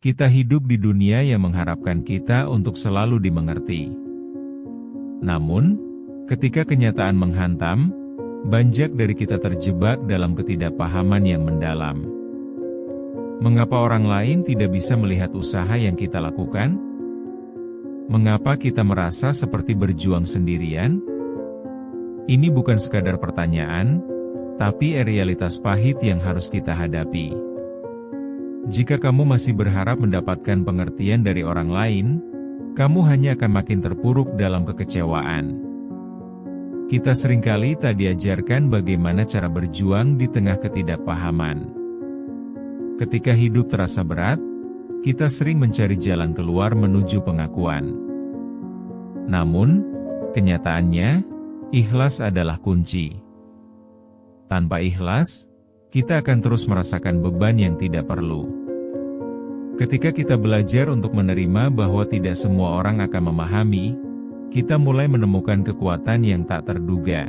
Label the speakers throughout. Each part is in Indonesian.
Speaker 1: Kita hidup di dunia yang mengharapkan kita untuk selalu dimengerti. Namun, ketika kenyataan menghantam, banyak dari kita terjebak dalam ketidakpahaman yang mendalam. Mengapa orang lain tidak bisa melihat usaha yang kita lakukan? Mengapa kita merasa seperti berjuang sendirian? Ini bukan sekadar pertanyaan, tapi realitas pahit yang harus kita hadapi. Jika kamu masih berharap mendapatkan pengertian dari orang lain, kamu hanya akan makin terpuruk dalam kekecewaan. Kita seringkali tak diajarkan bagaimana cara berjuang di tengah ketidakpahaman. Ketika hidup terasa berat, kita sering mencari jalan keluar menuju pengakuan. Namun, kenyataannya, ikhlas adalah kunci. Tanpa ikhlas, kita akan terus merasakan beban yang tidak perlu. Ketika kita belajar untuk menerima bahwa tidak semua orang akan memahami, kita mulai menemukan kekuatan yang tak terduga.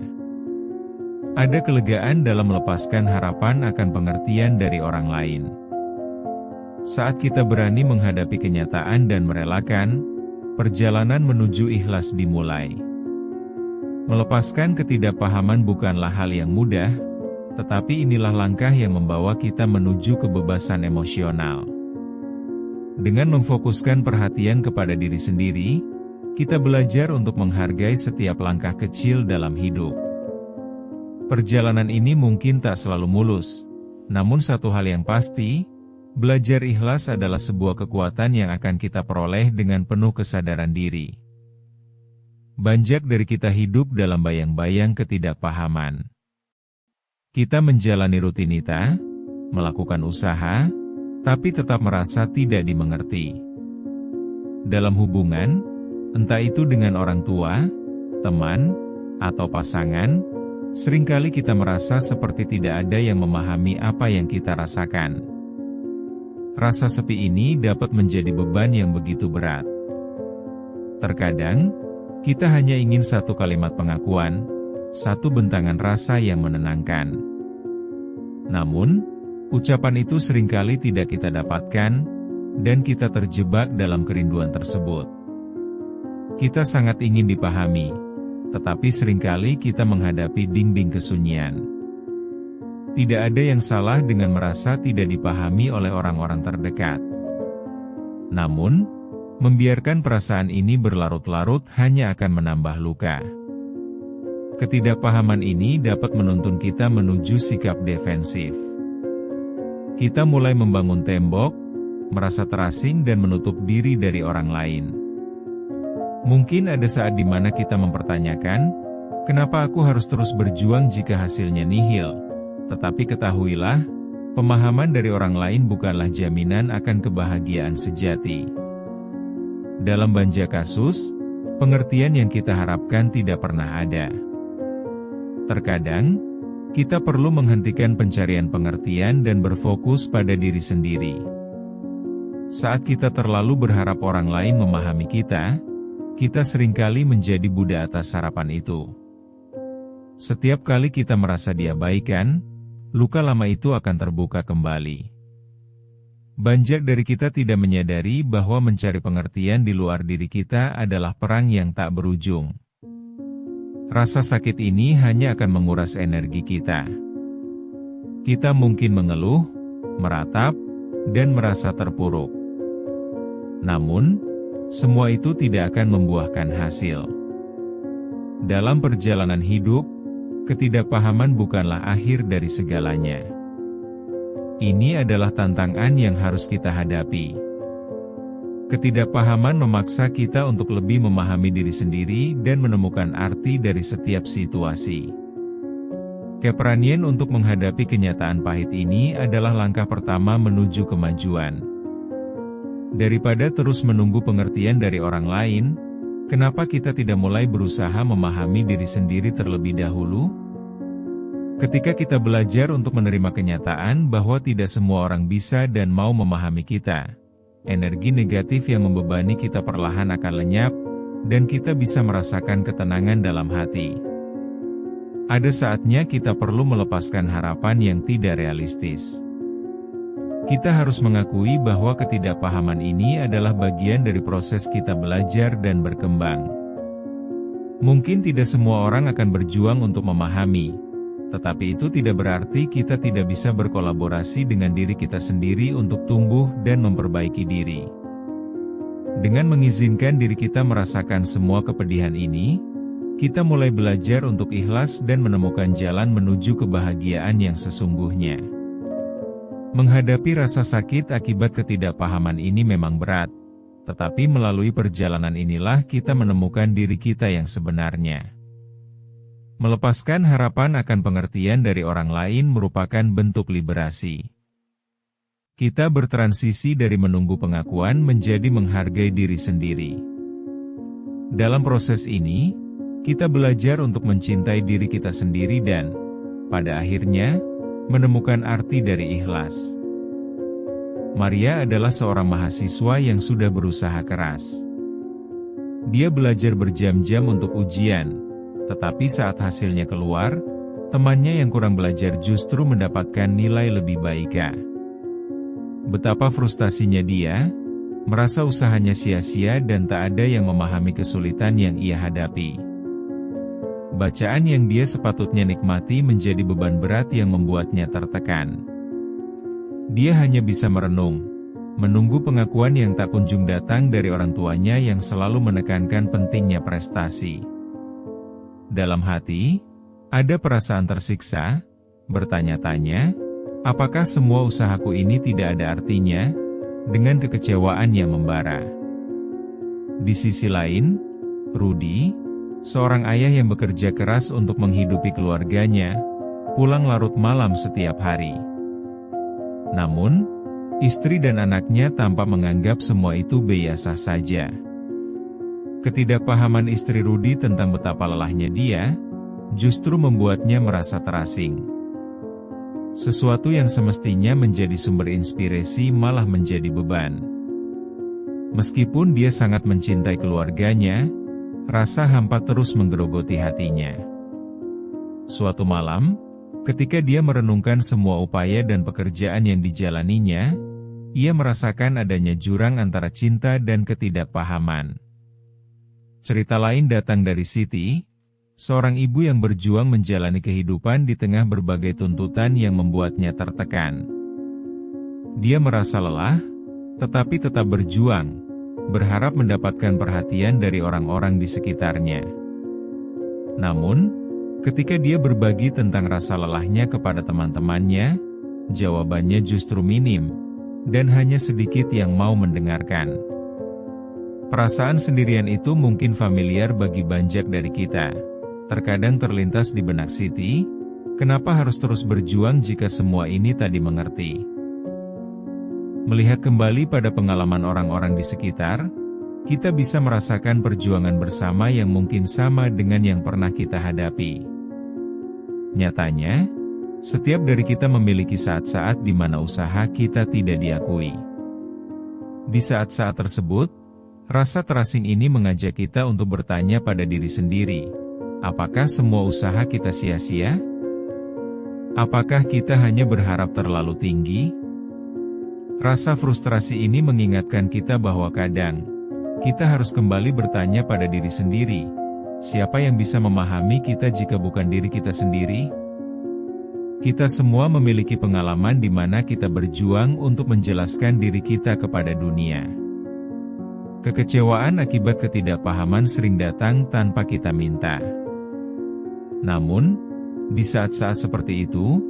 Speaker 1: Ada kelegaan dalam melepaskan harapan akan pengertian dari orang lain. Saat kita berani menghadapi kenyataan dan merelakan, perjalanan menuju ikhlas dimulai. Melepaskan ketidakpahaman bukanlah hal yang mudah, tetapi inilah langkah yang membawa kita menuju kebebasan emosional. Dengan memfokuskan perhatian kepada diri sendiri, kita belajar untuk menghargai setiap langkah kecil dalam hidup. Perjalanan ini mungkin tak selalu mulus, namun satu hal yang pasti, belajar ikhlas adalah sebuah kekuatan yang akan kita peroleh dengan penuh kesadaran diri. Banyak dari kita hidup dalam bayang-bayang ketidakpahaman. Kita menjalani rutinitas, melakukan usaha, tapi tetap merasa tidak dimengerti. Dalam hubungan, entah itu dengan orang tua, teman, atau pasangan, seringkali kita merasa seperti tidak ada yang memahami apa yang kita rasakan. Rasa sepi ini dapat menjadi beban yang begitu berat. Terkadang, kita hanya ingin satu kalimat pengakuan, satu bentangan rasa yang menenangkan. Namun, ucapan itu seringkali tidak kita dapatkan, dan kita terjebak dalam kerinduan tersebut. Kita sangat ingin dipahami, tetapi seringkali kita menghadapi dinding kesunyian. Tidak ada yang salah dengan merasa tidak dipahami oleh orang-orang terdekat. Namun, membiarkan perasaan ini berlarut-larut hanya akan menambah luka. Ketidakpahaman ini dapat menuntun kita menuju sikap defensif. Kita mulai membangun tembok, merasa terasing dan menutup diri dari orang lain. Mungkin ada saat di mana kita mempertanyakan, kenapa aku harus terus berjuang jika hasilnya nihil? Tetapi ketahuilah, pemahaman dari orang lain bukanlah jaminan akan kebahagiaan sejati. Dalam banyak kasus, pengertian yang kita harapkan tidak pernah ada. Terkadang, kita perlu menghentikan pencarian pengertian dan berfokus pada diri sendiri. Saat kita terlalu berharap orang lain memahami kita seringkali menjadi budak atas harapan itu. Setiap kali kita merasa diabaikan, luka lama itu akan terbuka kembali. Banyak dari kita tidak menyadari bahwa mencari pengertian di luar diri kita adalah perang yang tak berujung. Rasa sakit ini hanya akan menguras energi kita. Kita mungkin mengeluh, meratap, dan merasa terpuruk. Namun, semua itu tidak akan membuahkan hasil. Dalam perjalanan hidup, ketidakpahaman bukanlah akhir dari segalanya. Ini adalah tantangan yang harus kita hadapi. Ketidakpahaman memaksa kita untuk lebih memahami diri sendiri dan menemukan arti dari setiap situasi. Keberanian untuk menghadapi kenyataan pahit ini adalah langkah pertama menuju kemajuan. Daripada terus menunggu pengertian dari orang lain, kenapa kita tidak mulai berusaha memahami diri sendiri terlebih dahulu? Ketika kita belajar untuk menerima kenyataan bahwa tidak semua orang bisa dan mau memahami kita, energi negatif yang membebani kita perlahan akan lenyap, dan kita bisa merasakan ketenangan dalam hati. Ada saatnya kita perlu melepaskan harapan yang tidak realistis. Kita harus mengakui bahwa ketidakpahaman ini adalah bagian dari proses kita belajar dan berkembang. Mungkin tidak semua orang akan berjuang untuk memahami, tetapi itu tidak berarti kita tidak bisa berkolaborasi dengan diri kita sendiri untuk tumbuh dan memperbaiki diri. Dengan mengizinkan diri kita merasakan semua kepedihan ini, kita mulai belajar untuk ikhlas dan menemukan jalan menuju kebahagiaan yang sesungguhnya. Menghadapi rasa sakit akibat ketidakpahaman ini memang berat, tetapi melalui perjalanan inilah kita menemukan diri kita yang sebenarnya. Melepaskan harapan akan pengertian dari orang lain merupakan bentuk liberasi. Kita bertransisi dari menunggu pengakuan menjadi menghargai diri sendiri. Dalam proses ini, kita belajar untuk mencintai diri kita sendiri dan, pada akhirnya, menemukan arti dari ikhlas. Maria adalah seorang mahasiswa yang sudah berusaha keras. Dia belajar berjam-jam untuk ujian, tetapi saat hasilnya keluar, temannya yang kurang belajar justru mendapatkan nilai lebih baik. Betapa frustasinya dia, merasa usahanya sia-sia dan tak ada yang memahami kesulitan yang ia hadapi. Bacaan yang dia sepatutnya nikmati menjadi beban berat yang membuatnya tertekan. Dia hanya bisa merenung, menunggu pengakuan yang tak kunjung datang dari orang tuanya yang selalu menekankan pentingnya prestasi. Dalam hati, ada perasaan tersiksa, bertanya-tanya, apakah semua usahaku ini tidak ada artinya, dengan kekecewaan yang membara. Di sisi lain, Rudy, seorang ayah yang bekerja keras untuk menghidupi keluarganya, pulang larut malam setiap hari. Namun, istri dan anaknya tampak menganggap semua itu biasa saja. Ketidakpahaman istri Rudy tentang betapa lelahnya dia, justru membuatnya merasa terasing. Sesuatu yang semestinya menjadi sumber inspirasi malah menjadi beban. Meskipun dia sangat mencintai keluarganya, rasa hampa terus menggerogoti hatinya. Suatu malam, ketika dia merenungkan semua upaya dan pekerjaan yang dijalaninya, ia merasakan adanya jurang antara cinta dan ketidakpahaman. Cerita lain datang dari Siti, seorang ibu yang berjuang menjalani kehidupan di tengah berbagai tuntutan yang membuatnya tertekan. Dia merasa lelah, tetapi tetap berjuang, berharap mendapatkan perhatian dari orang-orang di sekitarnya. Namun, ketika dia berbagi tentang rasa lelahnya kepada teman-temannya, jawabannya justru minim, dan hanya sedikit yang mau mendengarkan. Perasaan sendirian itu mungkin familiar bagi banyak dari kita. Terkadang terlintas di benak Siti, kenapa harus terus berjuang jika semua ini tak dimengerti? Melihat kembali pada pengalaman orang-orang di sekitar, kita bisa merasakan perjuangan bersama yang mungkin sama dengan yang pernah kita hadapi. Nyatanya, setiap dari kita memiliki saat-saat di mana usaha kita tidak diakui. Di saat-saat tersebut, rasa terasing ini mengajak kita untuk bertanya pada diri sendiri, apakah semua usaha kita sia-sia? Apakah kita hanya berharap terlalu tinggi? Rasa frustrasi ini mengingatkan kita bahwa kadang, kita harus kembali bertanya pada diri sendiri, siapa yang bisa memahami kita jika bukan diri kita sendiri? Kita semua memiliki pengalaman di mana kita berjuang untuk menjelaskan diri kita kepada dunia. Kekecewaan akibat ketidakpahaman sering datang tanpa kita minta. Namun, di saat-saat seperti itu,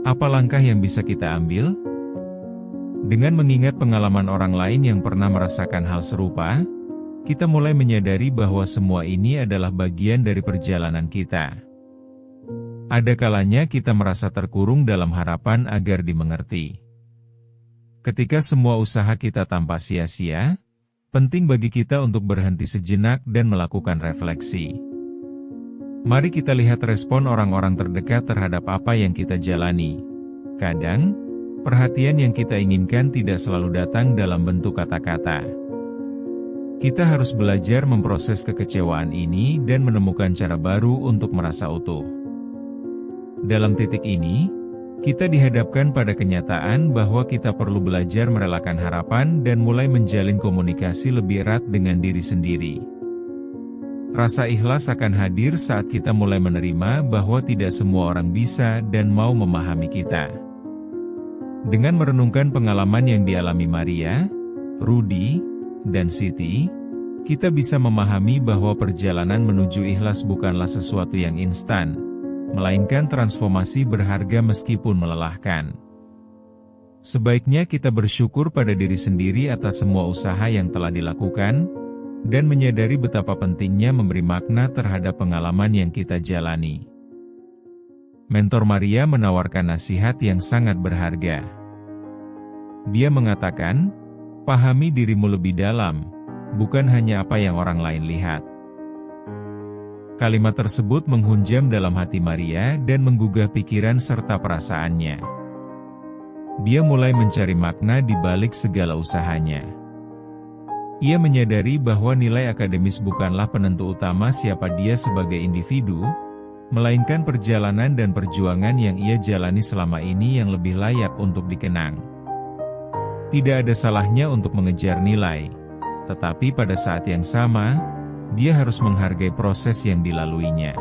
Speaker 1: apa langkah yang bisa kita ambil? Dengan mengingat pengalaman orang lain yang pernah merasakan hal serupa, kita mulai menyadari bahwa semua ini adalah bagian dari perjalanan kita. Ada kalanya kita merasa terkurung dalam harapan agar dimengerti. Ketika semua usaha kita tampak sia-sia, penting bagi kita untuk berhenti sejenak dan melakukan refleksi. Mari kita lihat respon orang-orang terdekat terhadap apa yang kita jalani. Kadang, perhatian yang kita inginkan tidak selalu datang dalam bentuk kata-kata. Kita harus belajar memproses kekecewaan ini dan menemukan cara baru untuk merasa utuh. Dalam titik ini, Kita dihadapkan pada kenyataan bahwa kita perlu belajar merelakan harapan dan mulai menjalin komunikasi lebih erat dengan diri sendiri. Rasa ikhlas akan hadir saat kita mulai menerima bahwa tidak semua orang bisa dan mau memahami kita. Dengan merenungkan pengalaman yang dialami Maria, Rudy, dan Siti, kita bisa memahami bahwa perjalanan menuju ikhlas bukanlah sesuatu yang instan, melainkan transformasi berharga meskipun melelahkan. Sebaiknya kita bersyukur pada diri sendiri atas semua usaha yang telah dilakukan, dan menyadari betapa pentingnya memberi makna terhadap pengalaman yang kita jalani. Mentor Maria menawarkan nasihat yang sangat berharga. Dia mengatakan, pahami dirimu lebih dalam, bukan hanya apa yang orang lain lihat. Kalimat tersebut menghunjam dalam hati Maria dan menggugah pikiran serta perasaannya. Dia mulai mencari makna di balik segala usahanya. Ia menyadari bahwa nilai akademis bukanlah penentu utama siapa dia sebagai individu, melainkan perjalanan dan perjuangan yang ia jalani selama ini yang lebih layak untuk dikenang. Tidak ada salahnya untuk mengejar nilai, tetapi pada saat yang sama, dia harus menghargai proses yang dilaluinya.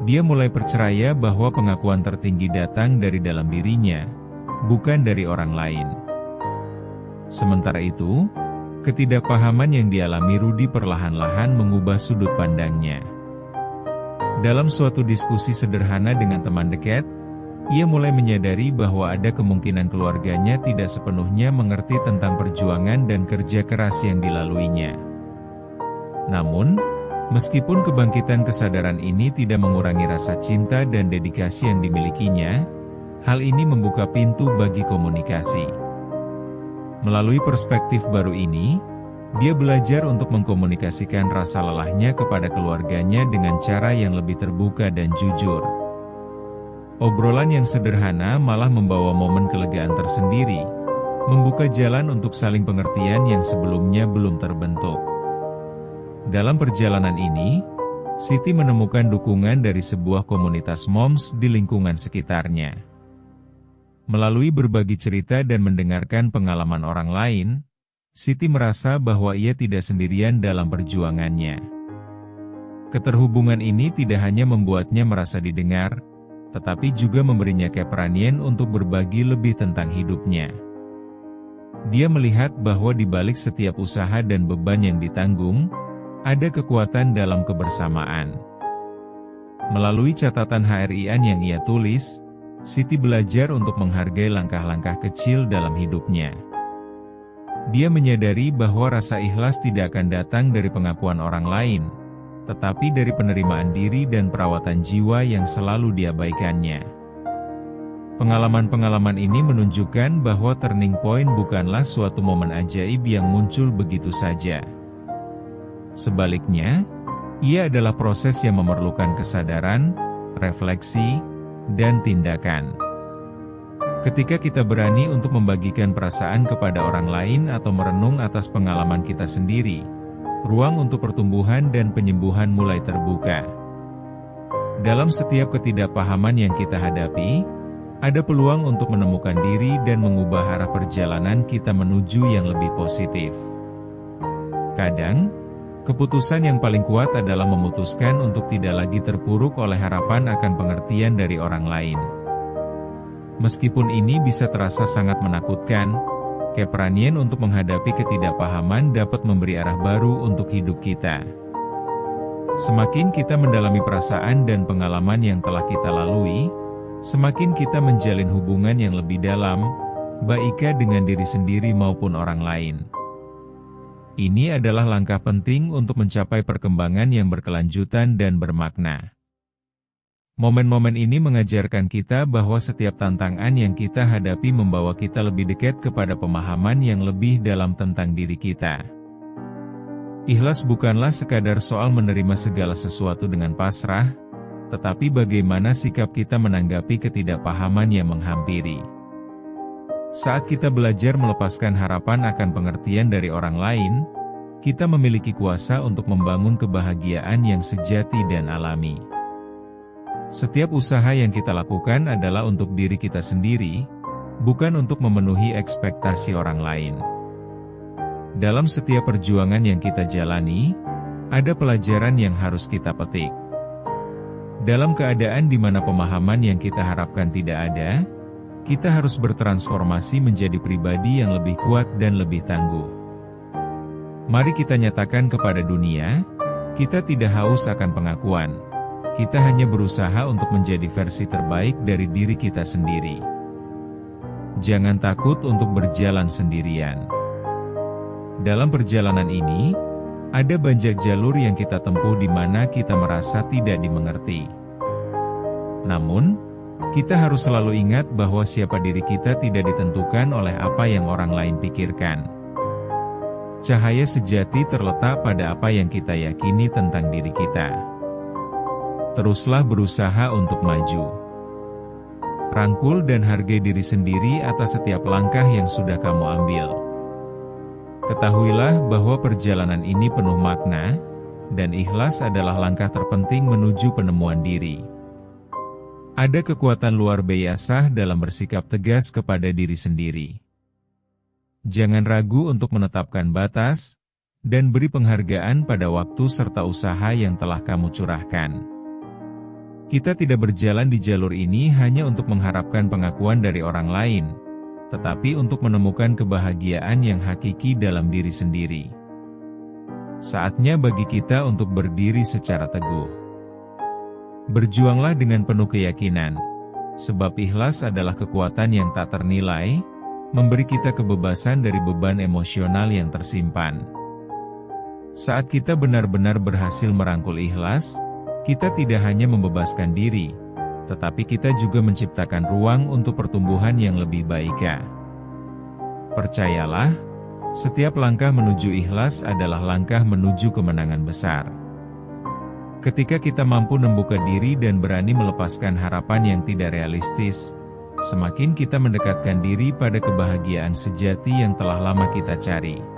Speaker 1: Dia mulai percaya bahwa pengakuan tertinggi datang dari dalam dirinya, bukan dari orang lain. Sementara itu, ketidakpahaman yang dialami Rudy perlahan-lahan mengubah sudut pandangnya. Dalam suatu diskusi sederhana dengan teman dekat, ia mulai menyadari bahwa ada kemungkinan keluarganya tidak sepenuhnya mengerti tentang perjuangan dan kerja keras yang dilaluinya. Namun, meskipun kebangkitan kesadaran ini tidak mengurangi rasa cinta dan dedikasi yang dimilikinya, hal ini membuka pintu bagi komunikasi. Melalui perspektif baru ini, dia belajar untuk mengkomunikasikan rasa lelahnya kepada keluarganya dengan cara yang lebih terbuka dan jujur. Obrolan yang sederhana malah membawa momen kelegaan tersendiri, membuka jalan untuk saling pengertian yang sebelumnya belum terbentuk. Dalam perjalanan ini, Siti menemukan dukungan dari sebuah komunitas moms di lingkungan sekitarnya. Melalui berbagi cerita dan mendengarkan pengalaman orang lain, Siti merasa bahwa ia tidak sendirian dalam perjuangannya. Keterhubungan ini tidak hanya membuatnya merasa didengar, tetapi juga memberinya keberanian untuk berbagi lebih tentang hidupnya. Dia melihat bahwa di balik setiap usaha dan beban yang ditanggung, ada kekuatan dalam kebersamaan. Melalui catatan HRIAN yang ia tulis, Siti belajar untuk menghargai langkah-langkah kecil dalam hidupnya. Dia menyadari bahwa rasa ikhlas tidak akan datang dari pengakuan orang lain, tetapi dari penerimaan diri dan perawatan jiwa yang selalu diabaikannya. Pengalaman-pengalaman ini menunjukkan bahwa turning point bukanlah suatu momen ajaib yang muncul begitu saja. Sebaliknya, ia adalah proses yang memerlukan kesadaran, refleksi, dan tindakan. Ketika kita berani untuk membagikan perasaan kepada orang lain atau merenung atas pengalaman kita sendiri, ruang untuk pertumbuhan dan penyembuhan mulai terbuka. Dalam setiap ketidakpahaman yang kita hadapi, ada peluang untuk menemukan diri dan mengubah arah perjalanan kita menuju yang lebih positif. Kadang, keputusan yang paling kuat adalah memutuskan untuk tidak lagi terpuruk oleh harapan akan pengertian dari orang lain. Meskipun ini bisa terasa sangat menakutkan, keberanian untuk menghadapi ketidakpahaman dapat memberi arah baru untuk hidup kita. Semakin kita mendalami perasaan dan pengalaman yang telah kita lalui, semakin kita menjalin hubungan yang lebih dalam, baik dengan diri sendiri maupun orang lain. Ini adalah langkah penting untuk mencapai perkembangan yang berkelanjutan dan bermakna. Momen-momen ini mengajarkan kita bahwa setiap tantangan yang kita hadapi membawa kita lebih dekat kepada pemahaman yang lebih dalam tentang diri kita. Ikhlas bukanlah sekadar soal menerima segala sesuatu dengan pasrah, tetapi bagaimana sikap kita menanggapi ketidakpahaman yang menghampiri. Saat kita belajar melepaskan harapan akan pengertian dari orang lain, kita memiliki kuasa untuk membangun kebahagiaan yang sejati dan alami. Setiap usaha yang kita lakukan adalah untuk diri kita sendiri, bukan untuk memenuhi ekspektasi orang lain. Dalam setiap perjuangan yang kita jalani, ada pelajaran yang harus kita petik. Dalam keadaan di mana pemahaman yang kita harapkan tidak ada, kita harus bertransformasi menjadi pribadi yang lebih kuat dan lebih tangguh. Mari kita nyatakan kepada dunia, kita tidak haus akan pengakuan. Kita hanya berusaha untuk menjadi versi terbaik dari diri kita sendiri. Jangan takut untuk berjalan sendirian. Dalam perjalanan ini, ada banyak jalur yang kita tempuh di mana kita merasa tidak dimengerti. Namun, kita harus selalu ingat bahwa siapa diri kita tidak ditentukan oleh apa yang orang lain pikirkan. Cahaya sejati terletak pada apa yang kita yakini tentang diri kita. Teruslah berusaha untuk maju. Rangkul dan hargai diri sendiri atas setiap langkah yang sudah kamu ambil. Ketahuilah bahwa perjalanan ini penuh makna, dan ikhlas adalah langkah terpenting menuju penemuan diri. Ada kekuatan luar biasa dalam bersikap tegas kepada diri sendiri. Jangan ragu untuk menetapkan batas, dan beri penghargaan pada waktu serta usaha yang telah kamu curahkan. Kita tidak berjalan di jalur ini hanya untuk mengharapkan pengakuan dari orang lain, tetapi untuk menemukan kebahagiaan yang hakiki dalam diri sendiri. Saatnya bagi kita untuk berdiri secara teguh. Berjuanglah dengan penuh keyakinan, sebab ikhlas adalah kekuatan yang tak ternilai, memberi kita kebebasan dari beban emosional yang tersimpan. Saat kita benar-benar berhasil merangkul ikhlas, kita tidak hanya membebaskan diri, tetapi kita juga menciptakan ruang untuk pertumbuhan yang lebih baik. Percayalah, setiap langkah menuju ikhlas adalah langkah menuju kemenangan besar. Ketika kita mampu membuka diri dan berani melepaskan harapan yang tidak realistis, semakin kita mendekatkan diri pada kebahagiaan sejati yang telah lama kita cari.